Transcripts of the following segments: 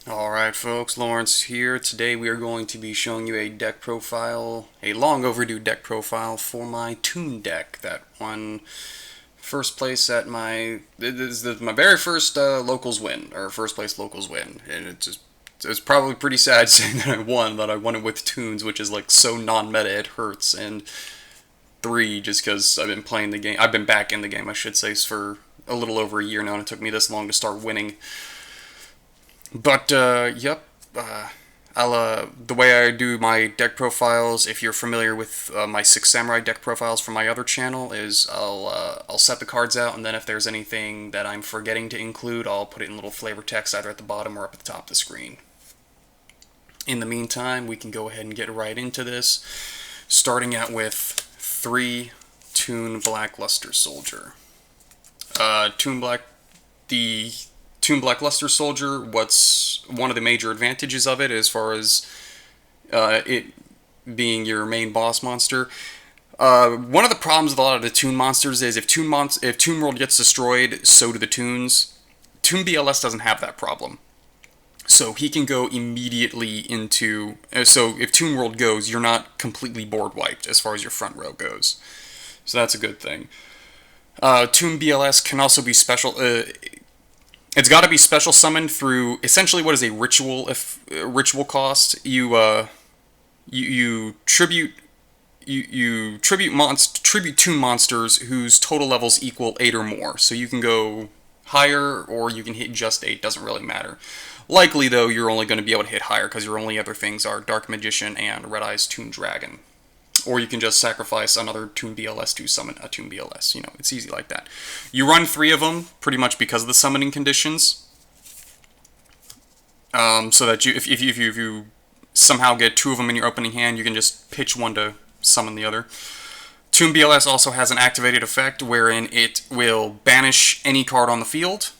Alright folks, Lawrence here. Today we are going to be showing you a deck profile, a long overdue deck profile for my Toon deck that won first place at this is my very first locals win, or first place locals win. And it's probably pretty sad saying that I won it with Toons, which is like so non-meta it hurts, and 3 just because I've been playing the game, I've been back in the game I should say, for a little over a year now, and it took me this long to start winning. But, yep, the way I do my deck profiles, if you're familiar with my 6 Samurai deck profiles from my other channel, is I'll set the cards out, and then if there's anything that I'm forgetting to include, I'll put it in little flavor text either at the bottom or up at the top of the screen. In the meantime, we can go ahead and get right into this, starting out with 3 Toon Black Luster Soldier. The Toon Black Luster Soldier, what's one of the major advantages of it as far as it being your main boss monster. One of the problems with a lot of the Toon monsters is if Toon World gets destroyed, so do the Toons. Toon BLS doesn't have that problem. So he can go immediately into... so if Toon World goes, you're not completely board wiped as far as your front row goes. So that's a good thing. Toon BLS can also be special... it's got to be special summoned through essentially what is a ritual cost. You tribute Toon monsters whose total levels equal 8 or more. So you can go higher or you can hit just 8, doesn't really matter. Likely though, you're only going to be able to hit higher because your only other things are Dark Magician and Red Eyes Toon Dragon. Or you can just sacrifice another Toon BLS to summon a Toon BLS. You know, it's easy like that. You run 3 of them, pretty much because of the summoning conditions. So that if you somehow get 2 of them in your opening hand, you can just pitch one to summon the other. Toon BLS also has an activated effect wherein it will banish any card on the field.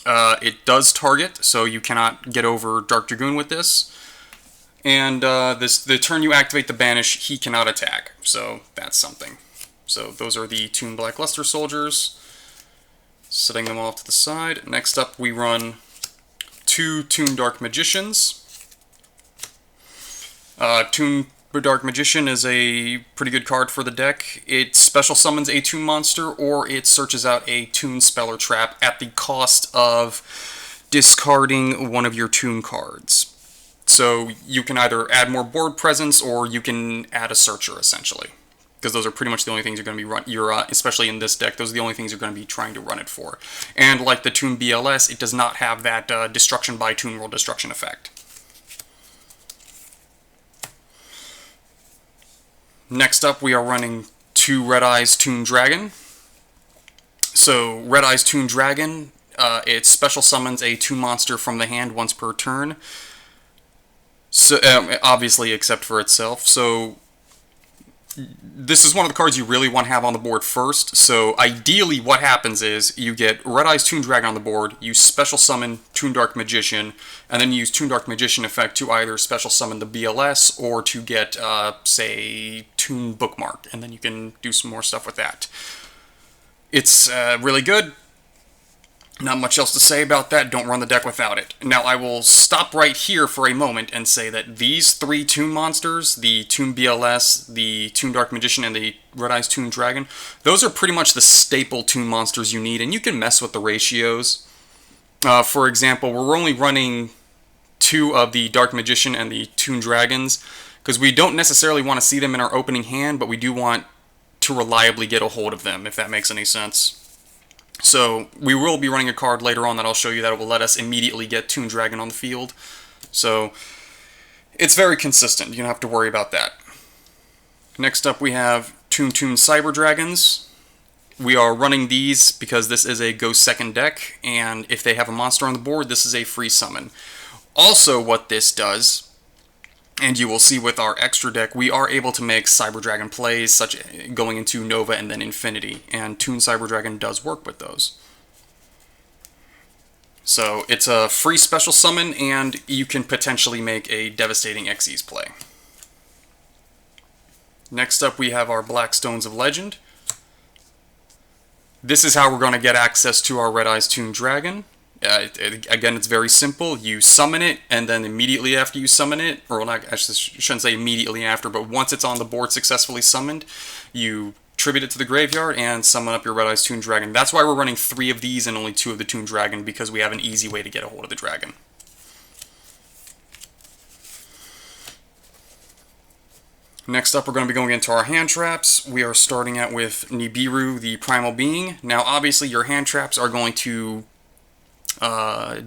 It does target, so you cannot get over Dark Dragoon with this. And the turn you activate the banish, he cannot attack. So that's something. So those are the Toon Black Luster Soldiers. Setting them off to the side. Next up we run 2 Toon Dark Magicians. Toon Dark Magician is a pretty good card for the deck. It special summons a Toon monster, or it searches out a Toon spell or trap at the cost of discarding one of your Toon cards. So you can either add more board presence, or you can add a searcher, essentially. Because those are pretty much the only things you're going to be especially in this deck, those are the only things you're going to be trying to run it for. And like the Toon BLS, it does not have that destruction by Toon World destruction effect. Next up, we are running 2 Red Eyes Toon Dragon. So Red Eyes Toon Dragon, it special summons a Toon monster from the hand once per turn. So, obviously, except for itself. So, this is one of the cards you really want to have on the board first. So, ideally, what happens is you get Red Eyes Toon Dragon on the board, you special summon Toon Dark Magician, and then you use Toon Dark Magician effect to either special summon the BLS or to get, say, Toon Bookmark, and then you can do some more stuff with that. It's really good. Not much else to say about that. Don't run the deck without it. Now, I will stop right here for a moment and say that these 3 Toon monsters, the Toon BLS, the Toon Dark Magician, and the Red Eyes Toon Dragon, those are pretty much the staple Toon monsters you need, and you can mess with the ratios. For example, we're only running 2 of the Dark Magician and the Toon Dragons, because we don't necessarily want to see them in our opening hand, but we do want to reliably get a hold of them, if that makes any sense. So, we will be running a card later on that I'll show you that will let us immediately get Toon Dragon on the field. So, it's very consistent. You don't have to worry about that. Next up we have Toon Cyber Dragons. We are running these because this is a go second deck, and if they have a monster on the board, this is a free summon. Also, what this does, and you will see with our extra deck, we are able to make Cyber Dragon plays, such going into Nova and then Infinity, and Toon Cyber Dragon does work with those. So it's a free special summon, and you can potentially make a devastating Xyz play. Next up we have our Black Stones of Legend. This is how we're going to get access to our Red Eyes Toon Dragon. Again, it's very simple. You summon it, and then immediately after you summon it, or not, I shouldn't say immediately after, but once it's on the board successfully summoned, you tribute it to the graveyard and summon up your Red Eyes Toon Dragon. That's why we're running 3 of these and only 2 of the Toon Dragon, because we have an easy way to get a hold of the dragon. Next up, we're going to be going into our hand traps. We are starting out with Nibiru, the Primal Being. Now, obviously, your hand traps are going to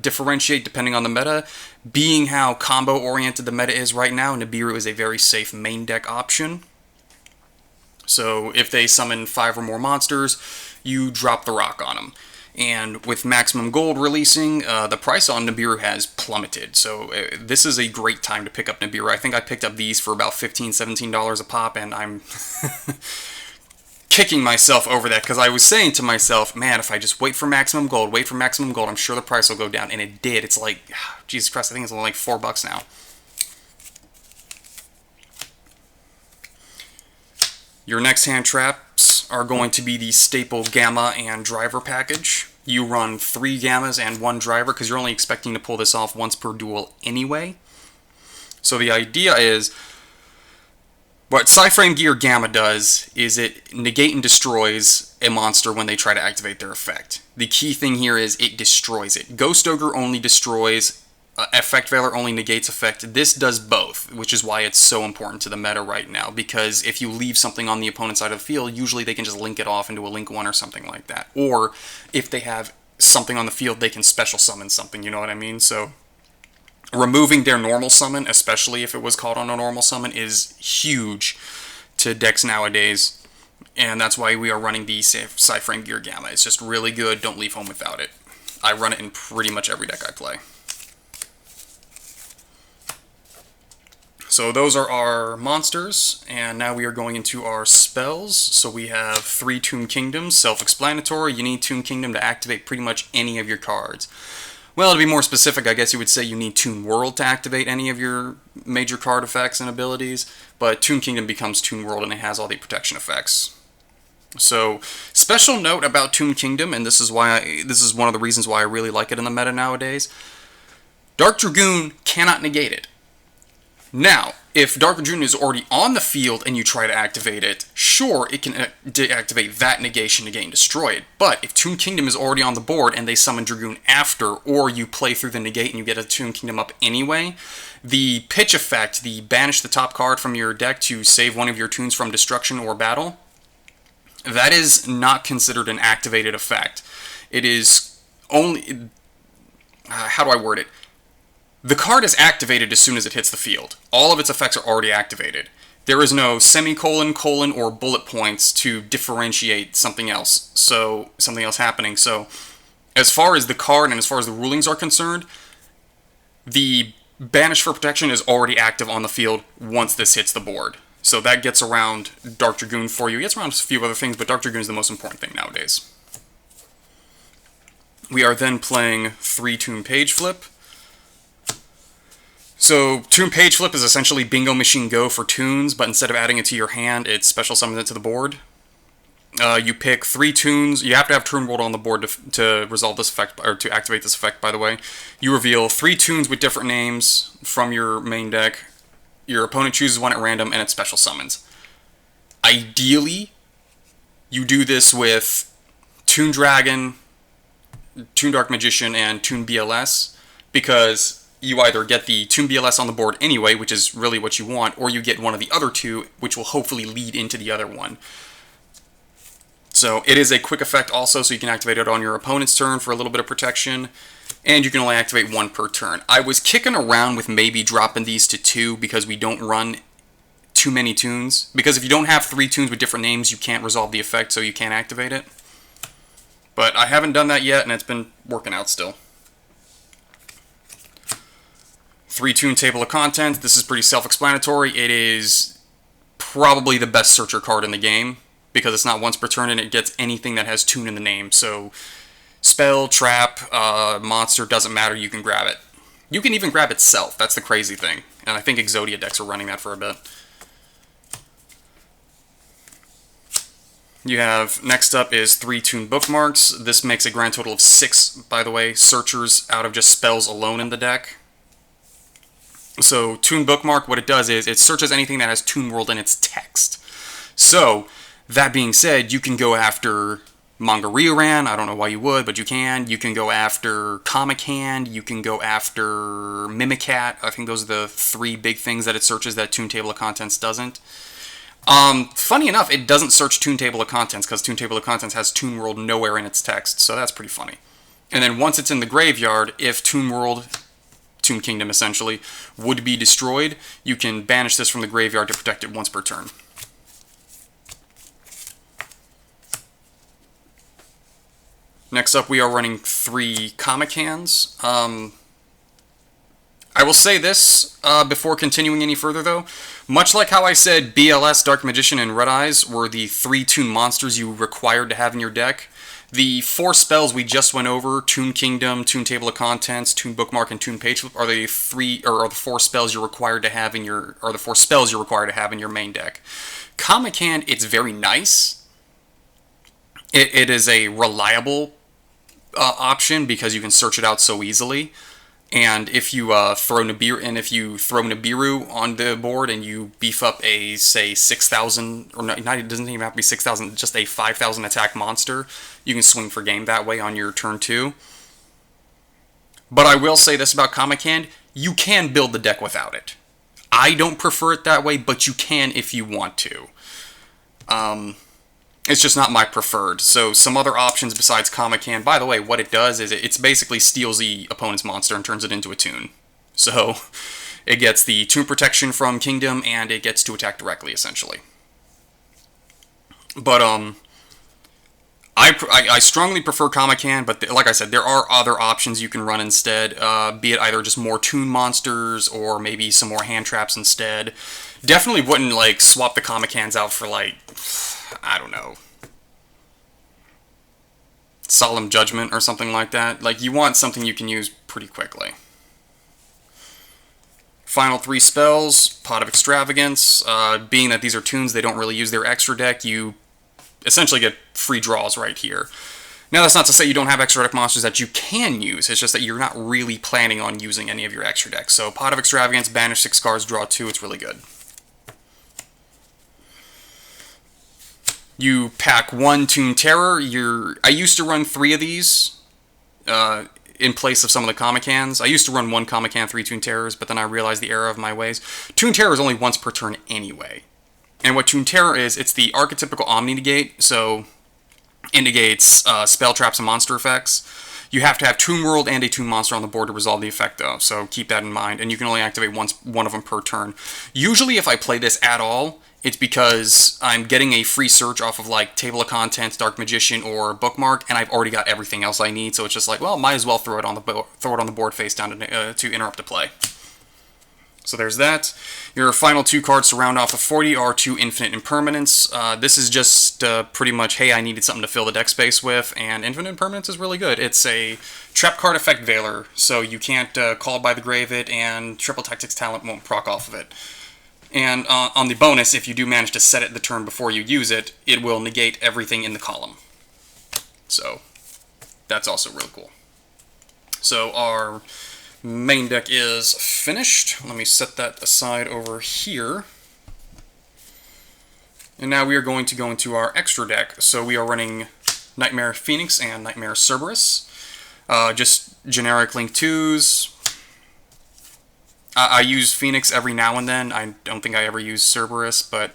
differentiate depending on the meta. Being how combo-oriented the meta is right now, Nibiru is a very safe main deck option. So if they summon 5 or more monsters, you drop the rock on them. And with Maximum Gold releasing, the price on Nibiru has plummeted. So this is a great time to pick up Nibiru. I think I picked up these for about $15, $17 a pop, and I'm kicking myself over that, because I was saying to myself, man, if I just wait for Maximum Gold, I'm sure the price will go down. And it did. It's like, Jesus Christ, I think it's only like $4 now. Your next hand traps are going to be the staple Gamma and Driver package. You run 3 Gammas and 1 Driver, because you're only expecting to pull this off once per duel anyway. So the idea is, what PSY-Framegear Gamma does is it negate and destroys a monster when they try to activate their effect. The key thing here is it destroys it. Ghost Ogre only destroys, Effect Veiler only negates effect. This does both, which is why it's so important to the meta right now, because if you leave something on the opponent's side of the field, usually they can just link it off into a Link 1 or something like that. Or, if they have something on the field, they can special summon something, you know what I mean? So, removing their normal summon, especially if it was caught on a normal summon, is huge to decks nowadays. And that's why we are running the PSY-Framegear Gamma. It's just really good, don't leave home without it. I run it in pretty much every deck I play. So those are our monsters, and now we are going into our spells. So we have 3 Toon Kingdoms, self-explanatory. You need Toon Kingdom to activate pretty much any of your cards. Well, to be more specific, I guess you would say you need Toon World to activate any of your major card effects and abilities, but Toon Kingdom becomes Toon World and it has all the protection effects. So, special note about Toon Kingdom, and this is one of the reasons why I really like it in the meta nowadays. Dark Dragoon cannot negate it. Now, if Dark Dragoon is already on the field and you try to activate it, sure, it can deactivate that negation, negate, and destroy it. But if Toon Kingdom is already on the board and they summon Dragoon after, or you play through the negate and you get a Toon Kingdom up anyway, the pitch effect, the banish the top card from your deck to save one of your Toons from destruction or battle, that is not considered an activated effect. It is only... how do I word it? The card is activated as soon as it hits the field. All of its effects are already activated. There is no semicolon, colon, or bullet points to differentiate something else. So, something else happening. So, as far as the card and as far as the rulings are concerned, the Banish for Protection is already active on the field once this hits the board. So that gets around Dark Dragoon for you. It gets around a few other things, but Dark Dragoon is the most important thing nowadays. We are then playing 3 Toon Page Flip. So, Toon Page Flip is essentially Bingo Machine Go for Toons, but instead of adding it to your hand, it special summons it to the board. You pick 3 Toons. You have to have Toon World on the board to resolve this effect, or to activate this effect, by the way. You reveal 3 Toons with different names from your main deck. Your opponent chooses one at random, and it special summons. Ideally, you do this with Toon Dragon, Toon Dark Magician, and Toon BLS, because you either get the Toon BLS on the board anyway, which is really what you want, or you get one of the other 2, which will hopefully lead into the other one. So it is a quick effect also, so you can activate it on your opponent's turn for a little bit of protection, and you can only activate 1 per turn. I was kicking around with maybe dropping these to 2 because we don't run too many Toons. Because if you don't have 3 Toons with different names, you can't resolve the effect, so you can't activate it. But I haven't done that yet, and it's been working out still. 3 Toon Table of Contents. This is pretty self-explanatory. It is probably the best searcher card in the game, because it's not once per turn and it gets anything that has Toon in the name. So, spell, trap, monster, doesn't matter, you can grab it. You can even grab itself, that's the crazy thing. And I think Exodia decks are running that for a bit. You have, next up is 3 Toon Bookmarks. This makes a grand total of 6, by the way, searchers out of just spells alone in the deck. So Toon Bookmark, what it does is it searches anything that has Toon World in its text. So, that being said, you can go after Mangarioran, I don't know why you would, but you can. You can go after Comic Hand, you can go after Mimicat. I think those are the 3 big things that it searches that Toon Table of Contents doesn't. Funny enough, it doesn't search Toon Table of Contents, because Toon Table of Contents has Toon World nowhere in its text, so that's pretty funny. And then once it's in the graveyard, if Toon World, Toon Kingdom essentially, would be destroyed, you can banish this from the graveyard to protect it once per turn. Next up, we are running 3 Comic Hands. I will say this before continuing any further, though. Much like how I said BLS, Dark Magician, and Red Eyes were the 3 Toon monsters you required to have in your deck, the 4 spells we just went over, Toon Kingdom, Toon Table of Contents, Toon Bookmark, and Toon Page Flip, are the 4 spells you're required to have in your main deck. Comic Hand, it's very nice. It is a reliable option because you can search it out so easily. And if you throw Nibiru on the board and you beef up a, say, 6,000, or not, it doesn't even have to be 6,000, just a 5,000 attack monster, you can swing for game that way on your turn 2. But I will say this about Comic Hand, you can build the deck without it. I don't prefer it that way, but you can if you want to. It's just not my preferred. So some other options besides Comic Hand, by the way, what it does is it's basically steals the opponent's monster and turns it into a Toon. So it gets the Toon protection from Kingdom, and it gets to attack directly, essentially. But I strongly prefer Comic Hand, but like I said, there are other options you can run instead, be it either just more Toon monsters or maybe some more hand traps instead. Definitely wouldn't, like, swap the Comic Hands out for, like, I don't know, Solemn Judgment or something like that. Like, you want something you can use pretty quickly. Final 3 spells, Pot of Extravagance. Being that these are Toons, they don't really use their extra deck, you essentially get free draws right here. Now, that's not to say you don't have extra deck monsters that you can use, it's just that you're not really planning on using any of your extra decks. So, Pot of Extravagance, banish 6 cards, draw 2, it's really good. You pack 1 Toon Terror. I used to run 3 of these in place of some of the Comic Hands. I used to run 1 Comic Hand, 3 Toon Terrors, but then I realized the error of my ways. Toon Terror is only once per turn anyway. And what Toon Terror is, it's the archetypical Omni-Negate, so it negates spell traps and monster effects. You have to have Toon World and a Toon monster on the board to resolve the effect, though, so keep that in mind. And you can only activate one of them per turn. Usually, if I play this at all, it's because I'm getting a free search off of, like, Table of Contents, Dark Magician, or Bookmark, and I've already got everything else I need, so it's just like, well, might as well throw it on the board face down to interrupt the play. So there's that. Your final 2 cards to round off the 40 are 2 Infinite Impermanence. This is just pretty much, hey, I needed something to fill the deck space with, and Infinite Impermanence is really good. It's a trap card effect veiler, so you can't call by the grave it, and Triple Tactics Talent won't proc off of it. And on the bonus, if you do manage to set it the turn before you use it, it will negate everything in the column. So that's also really cool. So our main deck is finished. Let me set that aside over here. And now we are going to go into our extra deck. So we are running Knightmare Pheonix and Knightmare Cerberus. Just generic Link 2s. I use Pheonix every now and then. I don't think I ever use Cerberus, but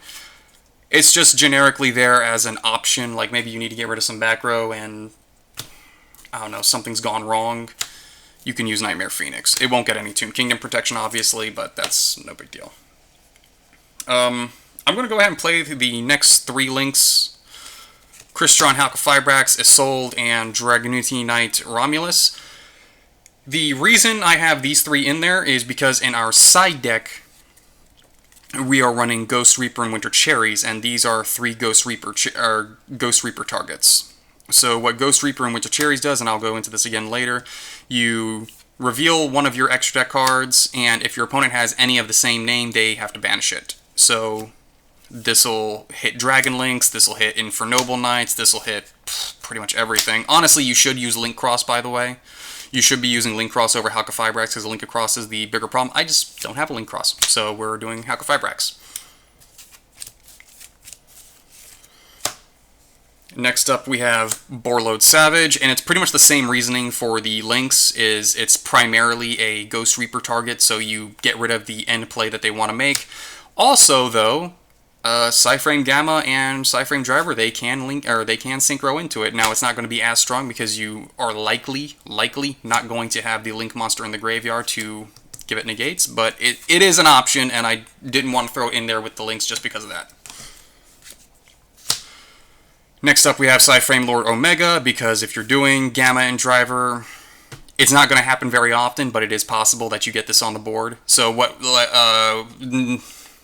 it's just generically there as an option. Like, maybe you need to get rid of some back row and, I don't know, something's gone wrong. You can use Knightmare Pheonix. It won't get any Toon Kingdom protection, obviously, but that's no big deal. I'm going to go ahead and play the next 3 links. Crystron Halqifibrax, Isolde, and Dragunity Knight Romulus. The reason I have these 3 in there is because in our side deck, we are running Ghost Reaper and Winter Cherries, and these are 3 Ghost Reaper targets. So what Ghost Reaper and Winter Cherries does, and I'll go into this again later, you reveal one of your extra deck cards, and if your opponent has any of the same name, they have to banish it. So This'll hit Dragon Links, this'll hit Infernoble Knights, this'll hit pretty much everything. Honestly, you should use Link Cross, by the way. You should be using Link Cross over Halqifibrax because Link Cross is the bigger problem. I just don't have a Link Cross, so we're doing Halqifibrax. Next up, we have Borreload Savage, and it's pretty much the same reasoning for the Lynx. Is it's primarily a Ghost Reaper target, so you get rid of the end play that they want to make. Also, though, PSY-Frame Gamma and PSY-Frame Driver, they can synchro into it. Now, it's not going to be as strong because you are likely not going to have the Link monster in the graveyard to give it negates, but it is an option, and I didn't want to throw it in there with the Lynx just because of that. Next up, we have PSY-Frame Lord Omega, because if you're doing Gamma and Driver, it's not going to happen very often, but it is possible that you get this on the board. So what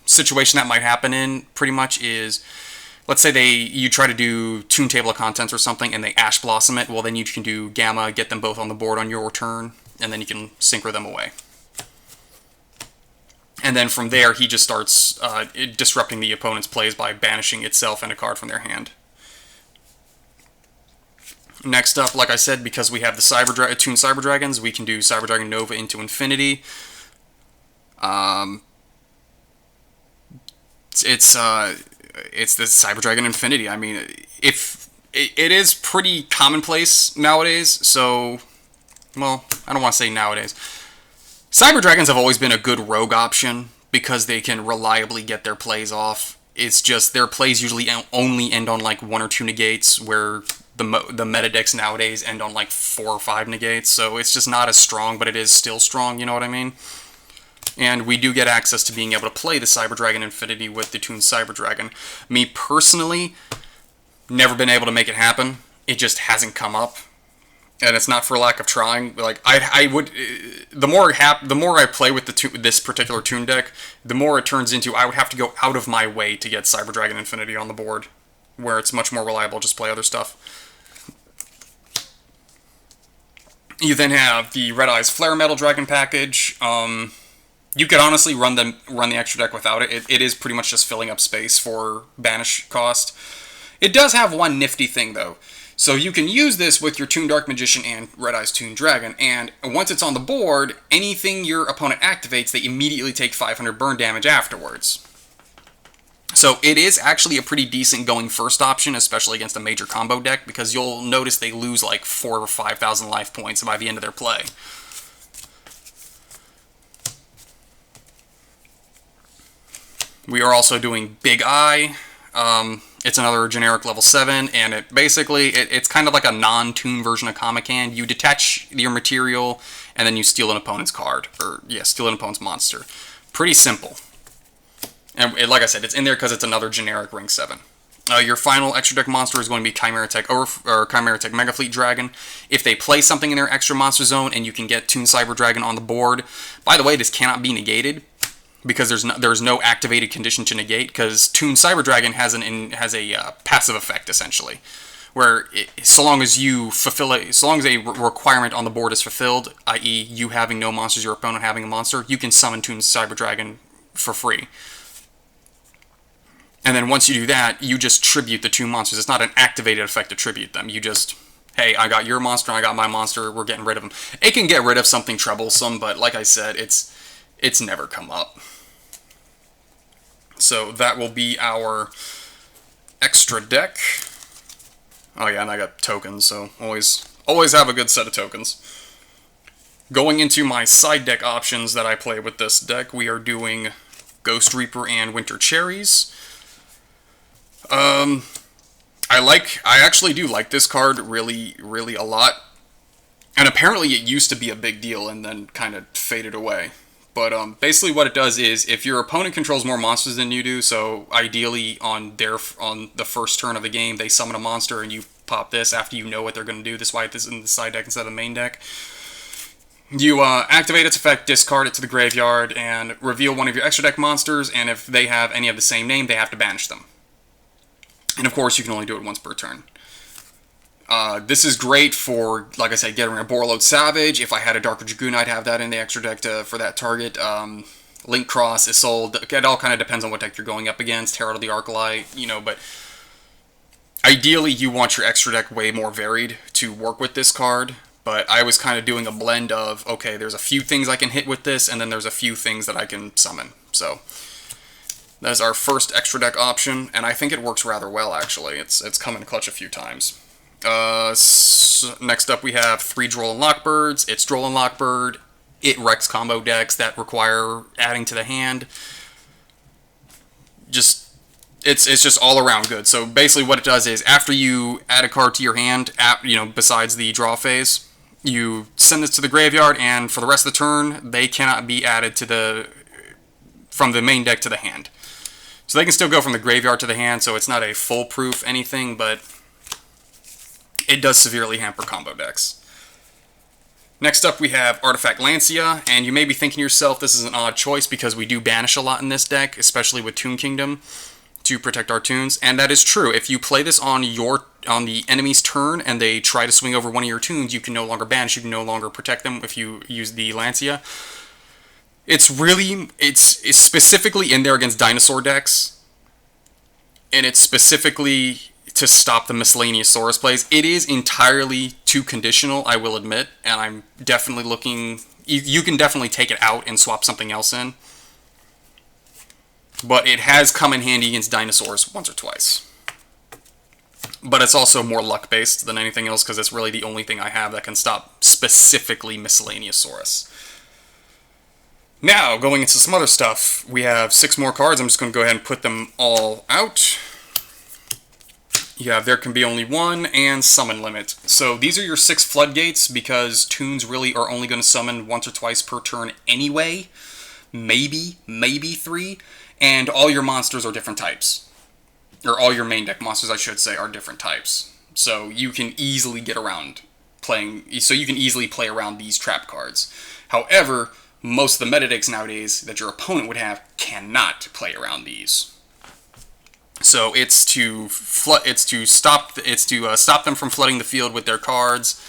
situation that might happen in, pretty much, is, let's say you try to do Toon Table of Contents or something, and they Ash Blossom it, well then you can do Gamma, get them both on the board on your turn, and then you can synchro them away. And then from there, he just starts disrupting the opponent's plays by banishing itself and a card from their hand. Next up, like I said, because we have the Toon Cyber Dragons, we can do Cyber Dragon Nova into Infinity. It's the Cyber Dragon Infinity. I mean, if it is pretty commonplace nowadays, so, well, I don't want to say nowadays. Cyber Dragons have always been a good rogue option because they can reliably get their plays off. It's just their plays usually only end on like 1 or 2 negates, where the meta decks nowadays end on like 4 or 5 negates, so it's just not as strong, but it is still strong, you know what I mean? And we do get access to being able to play the Cyber Dragon Infinity with the Toon Cyber Dragon. Me personally, never been able to make it happen. It just hasn't come up, and it's not for lack of trying. Like I would, the more I play with this particular Toon deck, the more it turns into I would have to go out of my way to get Cyber Dragon Infinity on the board, where it's much more reliable, just play other stuff. You then have the Red Eyes Flare Metal Dragon package. You could honestly run the extra deck without it. It is pretty much just filling up space for banish cost. It does have one nifty thing, though. So you can use this with your Toon Dark Magician and Red Eyes Toon Dragon, and once it's on the board, anything your opponent activates, they immediately take 500 burn damage afterwards. So it is actually a pretty decent going first option, especially against a major combo deck, because you'll notice they lose like 4,000 or 5,000 life points by the end of their play. We are also doing Big Eye. It's another generic level 7, and it's kind of like a non-Toon version of Comic Hand. You detach your material, and then you steal an opponent's card, steal an opponent's monster. Pretty simple. And like I said, it's in there because it's another generic Ring 7. Your final extra deck monster is going to be Chimeratech or Chimeratech Megafleet Dragon. If they play something in their extra monster zone and you can get Toon Cyber Dragon on the board, by the way, this cannot be negated because there's no activated condition to negate, because Toon Cyber Dragon has a passive effect essentially, where so long as a requirement on the board is fulfilled, i.e. you having no monsters, your opponent having a monster, you can summon Toon Cyber Dragon for free. And then once you do that, you just tribute the 2 monsters. It's not an activated effect to tribute them. You just, hey, I got your monster, I got my monster, we're getting rid of them. It can get rid of something troublesome, but like I said, it's never come up. So that will be our extra deck. Oh yeah, and I got tokens, so always have a good set of tokens. Going into my side deck options that I play with this deck, we are doing Ghost Reaper and Winter Cherries. I actually do like this card really, really a lot. And apparently it used to be a big deal and then kind of faded away. But basically what it does is, if your opponent controls more monsters than you do, so ideally on the first turn of the game, they summon a monster and you pop this after you know what they're going to do. That's why this is in the side deck instead of the main deck. You activate its effect, discard it to the graveyard, and reveal one of your extra deck monsters, and if they have any of the same name, they have to banish them. And of course, you can only do it once per turn. This is great for, like I said, getting a Borreload Savage. If I had a Darker Dragoon, I'd have that in the extra deck for that target. Link Cross, Isolde. It all kind of depends on what deck you're going up against. Herald of the Arclight, you know, but ideally you want your extra deck way more varied to work with this card. But I was kind of doing a blend of, okay, there's a few things I can hit with this, and then there's a few things that I can summon. So that is our first extra deck option, and I think it works rather well, actually. It's come in clutch a few times. So next up we have 3 Droll and Lockbirds. It's Droll and Lockbird. It wrecks combo decks that require adding to the hand. It's just all around good. So basically what it does is after you add a card to your hand, besides the draw phase, you send this to the graveyard, and for the rest of the turn, they cannot be added from the main deck to the hand. So they can still go from the graveyard to the hand, so it's not a foolproof anything, but it does severely hamper combo decks. Next up we have Artifact Lancea, and you may be thinking to yourself, this is an odd choice because we do banish a lot in this deck, especially with Toon Kingdom, to protect our Toons, and that is true. If you play this on the enemy's turn and they try to swing over one of your Toons, you can no longer banish, you can no longer protect them if you use the Lancea. It's specifically in there against dinosaur decks, and it's specifically to stop the miscellaneous Saurus plays. It is entirely too conditional, I will admit, and I'm definitely looking... You can definitely take it out and swap something else in. But it has come in handy against dinosaurs once or twice. But it's also more luck-based than anything else, because it's really the only thing I have that can stop specifically miscellaneous Saurus. Now, going into some other stuff, we have 6 more cards. I'm just going to go ahead and put them all out. You have There Can Be Only One and Summon Limit. So these are your 6 floodgates, because Toons really are only going to summon once or twice per turn anyway. Maybe 3. And all your monsters are different types. Or all your main deck monsters, I should say, are different types. So you can easily get around so you can easily play around these trap cards. However, most of the meta decks nowadays that your opponent would have cannot play around these. So it's to stop them from flooding the field with their cards.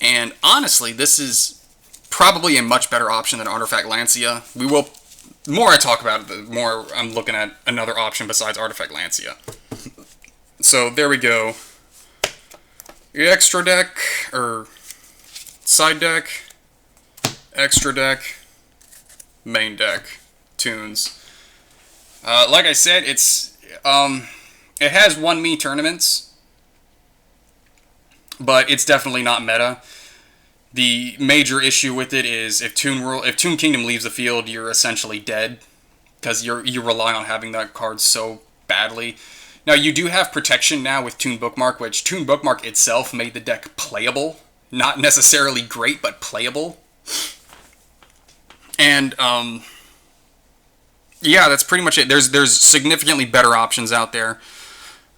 And honestly, this is probably a much better option than Artifact Lancea. The more I talk about it, the more I'm looking at another option besides Artifact Lancea. So there we go. Extra deck, or side deck, extra deck, main deck, Toons. Like I said, it has 1-me tournaments, but it's definitely not meta. The major issue with it is if Toon Kingdom leaves the field, you're essentially dead, because you rely on having that card so badly. Now, you do have protection now with Toon Bookmark, which Toon Bookmark itself made the deck playable. Not necessarily great, but playable. And, yeah, that's pretty much it. There's significantly better options out there.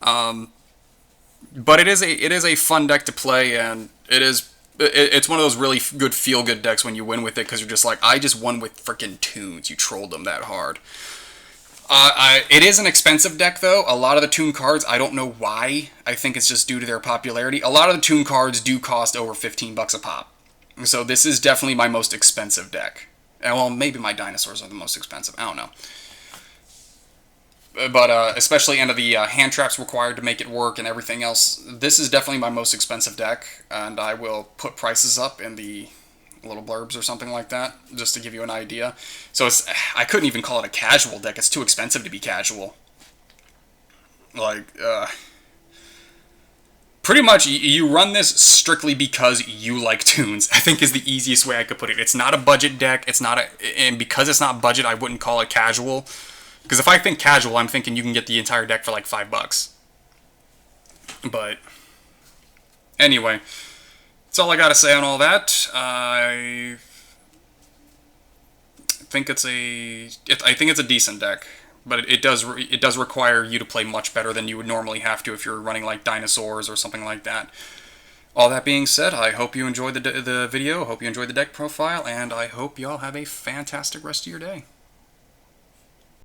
But it is a fun deck to play, and it's one of those really good feel-good decks when you win with it, because you're just like, I just won with frickin' Toons. You trolled them that hard. It is an expensive deck, though. A lot of the Toon cards, I don't know why. I think it's just due to their popularity. A lot of the Toon cards do cost over $15 a pop. So this is definitely my most expensive deck. Well, maybe my dinosaurs are the most expensive. I don't know. But especially into the hand traps required to make it work and everything else, this is definitely my most expensive deck, and I will put prices up in the little blurbs or something like that, just to give you an idea. So I couldn't even call it a casual deck. It's too expensive to be casual. Like, pretty much, you run this strictly because you like Toons, I think is the easiest way I could put it. It's not a budget deck, and because it's not budget, I wouldn't call it casual. Because if I think casual, I'm thinking you can get the entire deck for like $5. But anyway, that's all I got to say on all that. I think it's a decent deck, but it does require you to play much better than you would normally have to if you're running like dinosaurs or something like that. All that being said, I hope you enjoyed the video, hope you enjoyed the deck profile, and I hope y'all have a fantastic rest of your day.